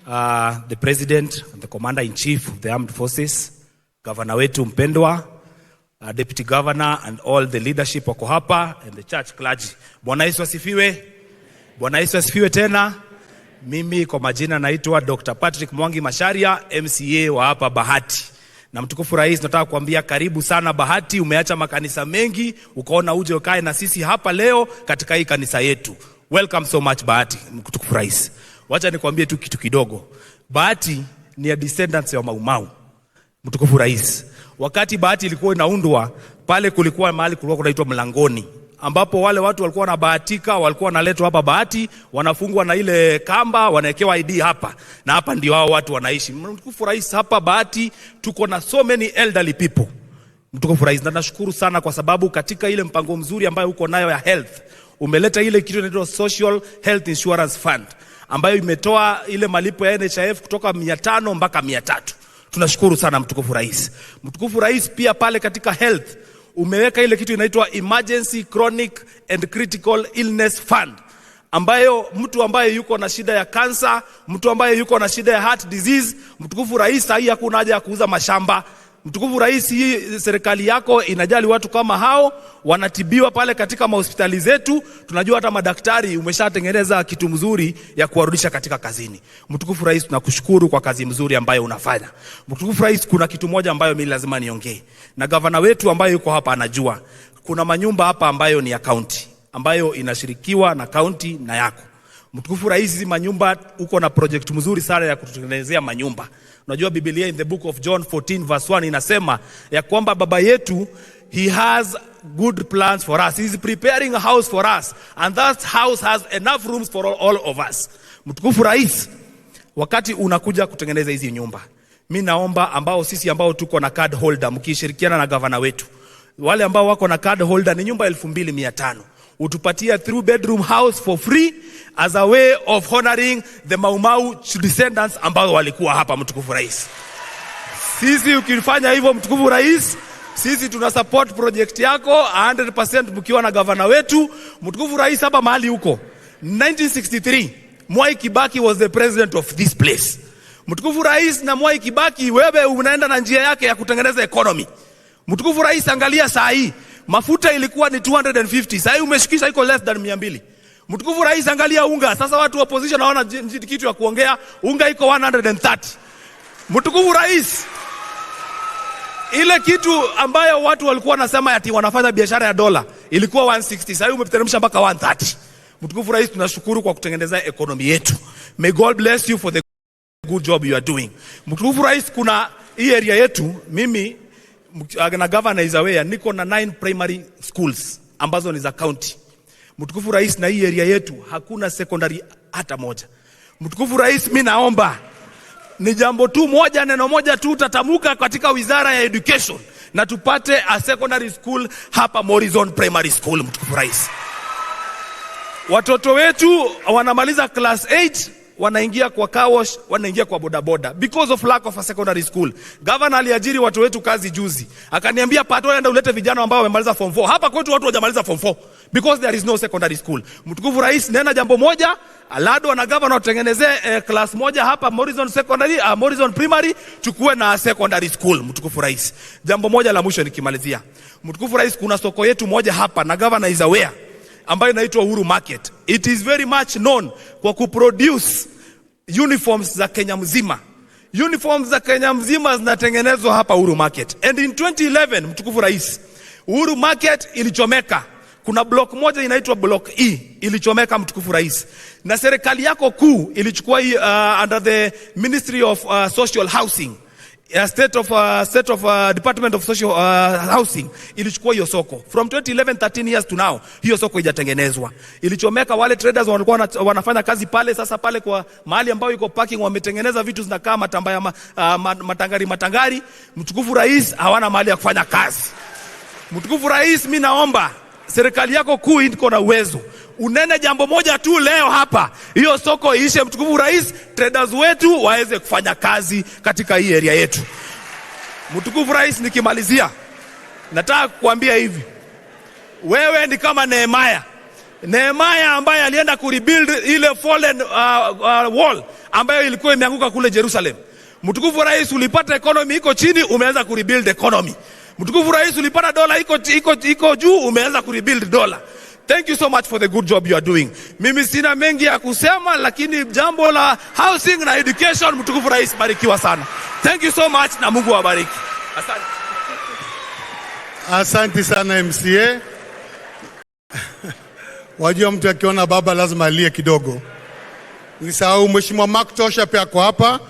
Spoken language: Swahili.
the President and the Commander-in-Chief of the Armed Forces, Governor wetu mpendwa, Deputy Governor and all the leadership wako hapa and the church clergy. Bwana Yesu asifiwe. Bwana Yesu asifiwe tena. Mimi kwa majina naitwa Dr. Patrick Mwangi Masharia, MCA wa hapa Bahati. Na mtukufu rais, nataka kuambia karibu sana Bahati. Umeacha makanisa mengi, ukaona uje ukae na sisi hapa leo katika hii kanisa yetu. Welcome so much Bahati, mtukufu rais. Wacha nikwambie tu kitu kidogo. Bahati ni a descendants ya Maumau. Mtukufu rais, wakati Bahati ilikuwa inaundwa, pale kulikuwa mahali kulikuwa kunaitwa Mlangoni, ambapo wale watu walikuwa wanabahatika, walikuwa wanaletwa hapa Bahati, wanafungwa na ile kamba, wanawekewa ID hapa, na hapa ndio hao watu wanaishi. Mtukufu rais, hapa Bahati tuko na so many elderly people. Mtukufu rais, na nashukuru sana kwa sababu katika ile mpango mzuri ambayo uko nayo ya health, umeleta ile kitu inaitwa Social Health Insurance Fund, ambayo imetoa ile malipo ya NHIF kutoka 500 mpaka 300. Tunashukuru sana mtukufu rais. Mtukufu rais, pia pale katika health umeweka ile kitu inaitwa Emergency Chronic and Critical Illness Fund, ambayo mtu ambaye yuko na shida ya kansa, mtu ambaye yuko na shida ya heart disease, mtukufu rais, hii hakuna haja ya kuuza mashamba. Mtukufu rais, hii serikali yako inajali watu kama hao, wanatibiwa pale katika mahospitali zetu. Tunajua hata madaktari umeshatengeneza kitu mzuri ya kuwarudisha katika kazini. Mtukufu rais, tunakushukuru kwa kazi mzuri ambayo unafanya. Mtukufu rais, kuna kitu moja ambayo mimi lazima niongee. Na gavana wetu ambaye yuko hapa anajua. Kuna manyumba hapa ambayo ni ya county, ambayo inashirikiwa na county na yako. Mtukufu rais, hizi manyumba uko na project mzuri sana ya kututengenezea manyumba. Unajua Biblia in the book of John 14 verse 1 inasema ya kwamba baba yetu, he has good plans for us. He is preparing a house for us, and that house has enough rooms for all of us. Mtukufu rais, wakati unakuja kutengeneza hizi nyumba, mimi naomba ambao sisi ambao tuko na card holder, mkishirikiana na governor wetu, wale ambao wako na card holder, ni nyumba 2500, utupatia 3-bedroom house for free as a way of honoring the Maumau descendants ambao walikuwa hapa. Mtukufu rais, sisi ukifanya hivyo mtukufu rais, sisi tuna support project yako 100% mkiwa na governor wetu. Mtukufu rais, hapa mahali huko 1963 Mwai Kibaki was the president of this place. Mtukufu rais, na Mwai Kibaki wewe unaenda na njia yake ya kutengeneza economy. Mtukufu rais, angalia saa hii mafuta ilikuwa ni 250, sasa umeshikisha iko less than 200. Mtukufu rais, angalia unga. Sasa watu wa opposition naona kitu ya kuongea, unga iko 130. Mtukufu rais, ile kitu ambayo watu walikuwa nasema ati wanafanya biashara ya dola ilikuwa 160, sasa umeteremsha mpaka 130. Mtukufu rais, tunashukuru kwa kutengeneza economy yetu. May God bless you for the good job you are doing. Mtukufu rais, kuna hii area yetu, mimi na governor is aware, niko na 9 primary schools ambazo ni za county. Mtukufu rais, na hii area yetu hakuna secondary hata moja. Mtukufu rais, mimi naomba ni jambo tu moja, neno moja tu tatamuka katika wizara ya education, na tupate a secondary school hapa Morrison Primary School. Mtukufu rais, watoto wetu wanamaliza class 8 wanaingia kwa car wash, wanaingia kwa bodaboda because of lack of a secondary school. Governor aliajiri watu wetu kazi juzi, akaniambia Pato, enda ulete vijana ambao wamemaliza form 4. Hapa kwetu watu hawajamaliza form 4 because there is no secondary school. Mtukufu rais, nena jambo moja, alado na governor tutengenezee class moja hapa Morrison Secondary, Morrison Primary, tukue na secondary school. Mtukufu rais, jambo moja la mwisho nikimalizia. Mtukufu rais, kuna soko yetu moja hapa na governor is aware, ambayo inaitwa Uhuru Market. It is very much known kwa kuproduce uniforms za Kenya mzima. Uniforms za Kenya mzima zinatengenezwa hapa Uhuru Market. And in 2011, mtukufu rais, Uhuru Market ilichomeka. Kuna block moja inaitwa block E ilichomeka, mtukufu rais. Na serikali yako kuu ilichukua under the Ministry of Social Housing, State of Department of Social Housing, ilichukua hiyo soko. From 2011, 13 years to now, hiyo soko haijatengenezwa. Ilichomeka, wale traders walikuwa wanafanya kazi pale. Sasa pale kwa mahali ambayo iko parking wametengeneza vitu zinakaa matambaya matangari. Mtukufu rais, hawana mahali ya kufanya kazi. Mtukufu rais, mimi naomba serikali yako kuu iko na uwezo, unene jambo moja tu leo hapa, hiyo soko iishe. Mtukufu rais, traders wetu waweze kufanya kazi katika hii area yetu. Mtukufu rais, nikimalizia nataka kukuambia hivi, wewe ni kama Nehemia. Nehemiah ambaye alienda kurebuild ile fallen wall ambayo ilikuwa imeanguka kule Jerusalem. Mtukufu rais, ulipata economy iko chini, umeanza kurebuild economy. Mtukufu rais, ulipata dola iko juu, umeanza kurebuild dola. Thank you so much for the good job you are doing. Mimi sina mengi ya kusema, lakini jambo la housing na education, mtukufu rais, barikiwa sana. Thank you so much na Mungu awabariki. Asante. Asante sana MCA. Wajua mtu akiona baba lazima alie kidogo. Nisahau Mheshimiwa Mark Tosha pia kwa hapa.